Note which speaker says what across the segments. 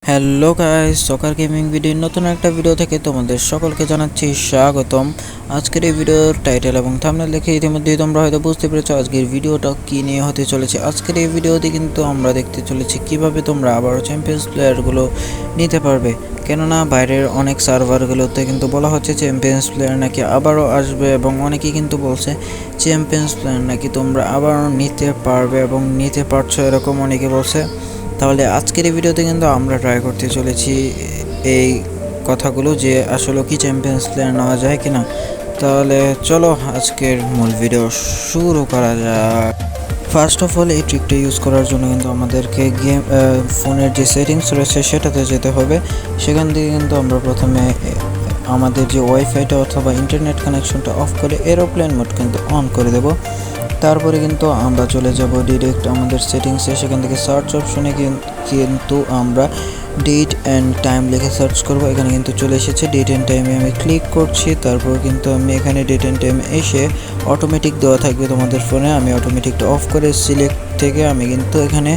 Speaker 1: Hello guys, সকার gaming ভিডিওর নতুন একটা ভিডিও থেকে তোমাদের সকলকে জানাচ্ছি স্বাগতম। আজকের এই ভিডিওর টাইটেল এবং থাম্বনেল দেখে ইতিমধ্যেই তোমরা হয়তো বুঝতে পেরেছো আজকের ভিডিওটা কী নিয়ে হতে চলেছে। আজকের এই ভিডিওতে কিন্তু আমরা দেখতে চলেছি কিভাবে তোমরা আবারও চ্যাম্পিয়ন্স প্লেয়ারগুলো নিতে পারবে। কেননা বাইরের অনেক সার্ভারগুলোতে কিন্তু বলা হচ্ছে চ্যাম্পিয়ন্স প্লেয়ার নাকি আবারও আসবে, এবং অনেকেই কিন্তু বলছে চ্যাম্পিয়ন্স প্লেয়ার নাকি তোমরা আবারও নিতে পারবে এবং নিতে পারছো, এরকম অনেকে বলছে। তাহলে আজকের এই ভিডিওতে কিন্তু আমরা ট্রাই করতে চলেছি এই কথাগুলো যে আসলে কি চ্যাম্পিয়ন্স প্লেয়ার নেওয়া যায় কিনা। তাহলে চলো আজকের মূল ভিডিও শুরু করা যাক। ফার্স্ট অফ অল এই ট্রিকটা ইউজ করার জন্য কিন্তু আমাদেরকে ফোনের যে সেটিংস রয়েছে সেটাতে যেতে হবে। সেখান থেকে কিন্তু আমরা প্রথমে আমাদের যে ওয়াইফাইটা অথবা ইন্টারনেট কানেকশনটা অফ করে এরোপ্লেন মোড কিন্তু অন করে দেব। তারপরে কিন্তু আমরা চলে যাব ডিরেক্ট আমাদের সেটিংসে। সেখান থেকে সার্চ অপশনে কিন্তু আমরা ডেট অ্যান্ড টাইম লিখে সার্চ করব। এখানে কিন্তু চলে এসেছে ডেট অ্যান্ড টাইমে আমি ক্লিক করছি। তারপর কিন্তু আমি এখানে ডেট অ্যান্ড টাইম এসে অটোমেটিক দেওয়া থাকবে তোমাদের ফোনে। আমি অটোমেটিকটা অফ করে সিলেক্ট থেকে আমি কিন্তু এখানে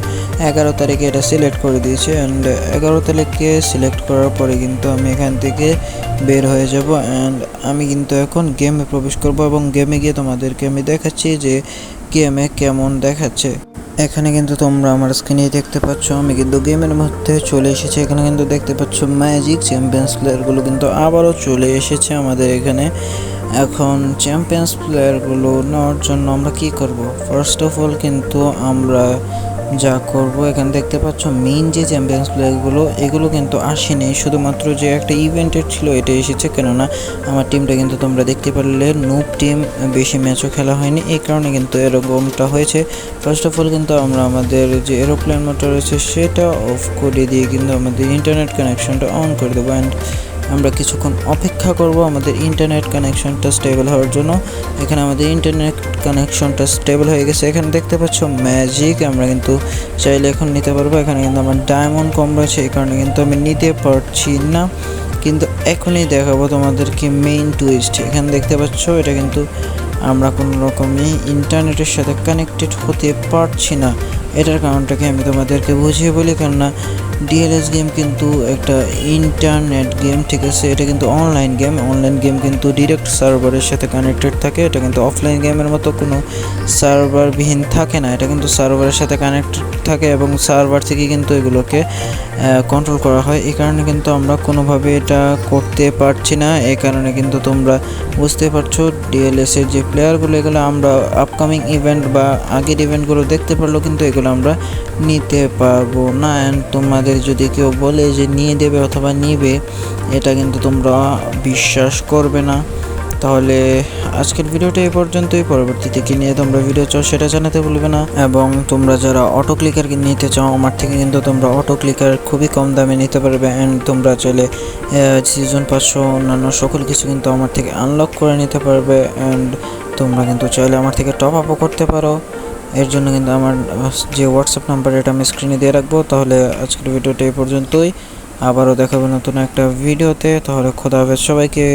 Speaker 1: 11 তারিখে এটা সিলেক্ট করে দিয়েছি। অ্যান্ড 11 তারিখে সিলেক্ট করার পরে কিন্তু আমি এখান থেকে বের হয়ে যাব। অ্যান্ড আমি কিন্তু এখন গেমে প্রবেশ করব এবং গেমে গিয়ে তোমাদেরকে আমি দেখাচ্ছি যে গেমে কেমন দেখাচ্ছে। এখানে কিন্তু তোমরা আমার স্ক্রিনে দেখতে পাচ্ছ আমি কিন্তু গেমের মধ্যে চলে এসেছি। এখানে কিন্তু দেখতে পাচ্ছ ম্যাজিক চ্যাম্পিয়ন্স প্লেয়ারগুলো কিন্তু আবারও চলে এসেছে আমাদের এখানে। এখন চ্যাম্পিয়ন্স প্লেয়ারগুলো নেওয়ার জন্য আমরা কি করব? ফার্স্ট অফ অল কিন্তু আমরা যা করব, এখানে দেখতে পাচ্ছ মেইন যে চ্যাম্পিয়ন্স প্লেয়ারগুলো এগুলো কিন্তু আসেনি, শুধুমাত্র যে একটা ইভেন্টের ছিল এটা এসেছে। কেননা আমার টিমটা কিন্তু তোমরা দেখতে পারলে নুব টিম, বেশি ম্যাচও খেলা হয়নি, এই কারণে কিন্তু এরকমটা হয়েছে। ফার্স্ট অফ অল কিন্তু আমরা আমাদের যে এরোপ্লেন মোটর রয়েছে সেটা অফ করে দিয়ে কিন্তু আমাদের ইন্টারনেট কানেকশনটা অন করে দেবো। অ্যান্ড আমরা কিছুক্ষণ অপেক্ষা করব আমাদের ইন্টারনেট কানেকশনটা স্টেবল হওয়ার জন্য। এখানে আমাদের ইন্টারনেট কানেকশনটা স্টেবল হয়ে গেছে। এখানে দেখতে পাচ্ছ ম্যাজিক, আমরা কিন্তু চাইলে এখন নিতে পারবো। এখানে কিন্তু আমার ডায়মন্ড কম রয়েছে, এই কারণে কিন্তু আমি নিতে পারছি না, কিন্তু এখনই দেখাবো তোমাদেরকে মেইন টুইস্ট। এখানে দেখতে পাচ্ছ এটা কিন্তু আমরা কোনো রকমই ইন্টারনেটের সাথে কানেক্টেড হতে পারছি না। এটার কারণটাকে আমি তোমাদেরকে বুঝিয়ে বলি। কেননা ডিএলএস গেম কিন্তু একটা ইন্টারনেট গেম, ঠিক আছে? এটা কিন্তু অনলাইন গেম কিন্তু ডিরেক্ট সার্ভারের সাথে কানেক্টেড থাকে। এটা কিন্তু অফলাইন গেমের মতো কোনো সার্ভারবিহীন থাকে না, এটা কিন্তু সার্ভারের সাথে কানেক্টেড থাকে এবং সার্ভার থেকে কিন্তু এগুলোকে কন্ট্রোল করা হয়। এই কারণে কিন্তু আমরা কোনোভাবে এটা করতে পারছি না। এই কারণে কিন্তু তোমরা বুঝতে পারছো ডিএলএসের যে প্লেয়ারগুলো এগুলো আমরা আপকামিং ইভেন্ট বা আগের ইভেন্টগুলো দেখতে পারলেও কিন্তু এগুলো আমরা নিতে পারবো না। অ্যান্ড তোমাদের যদি কেউ বলে যে নিয়ে দেবে অথবা নিবে, এটা কিন্তু তোমরা বিশ্বাস করবে না। তাহলে আজকের ভিডিওটা এই পর্যন্তই। পরবর্তীতে কি নিয়ে তোমরা ভিডিও চাও সেটা জানাতে ভুলবে না। এবং তোমরা যারা অটো ক্লিকার নিতে চাও আমার থেকে কিন্তু তোমরা অটো ক্লিকার খুবই কম দামে নিতে পারবে। অ্যান্ড তোমরা চাইলে সিজন 500 অন্যান্য সকল কিছু কিন্তু আমার থেকে আনলক করে নিতে পারবে। অ্যান্ড তোমরা কিন্তু চাইলে আমার থেকে টপ আপও করতে পারো। এর জন্য কিন্তু আমার যে হোয়াটসঅ্যাপ নাম্বার এটা আমি স্ক্রিনে দিয়ে রাখবো। তাহলে আজকের ভিডিওটা এই পর্যন্তই, আবারও দেখাবো নতুন একটা ভিডিওতে। তাহলে খোদা হাফেজ সবাইকে।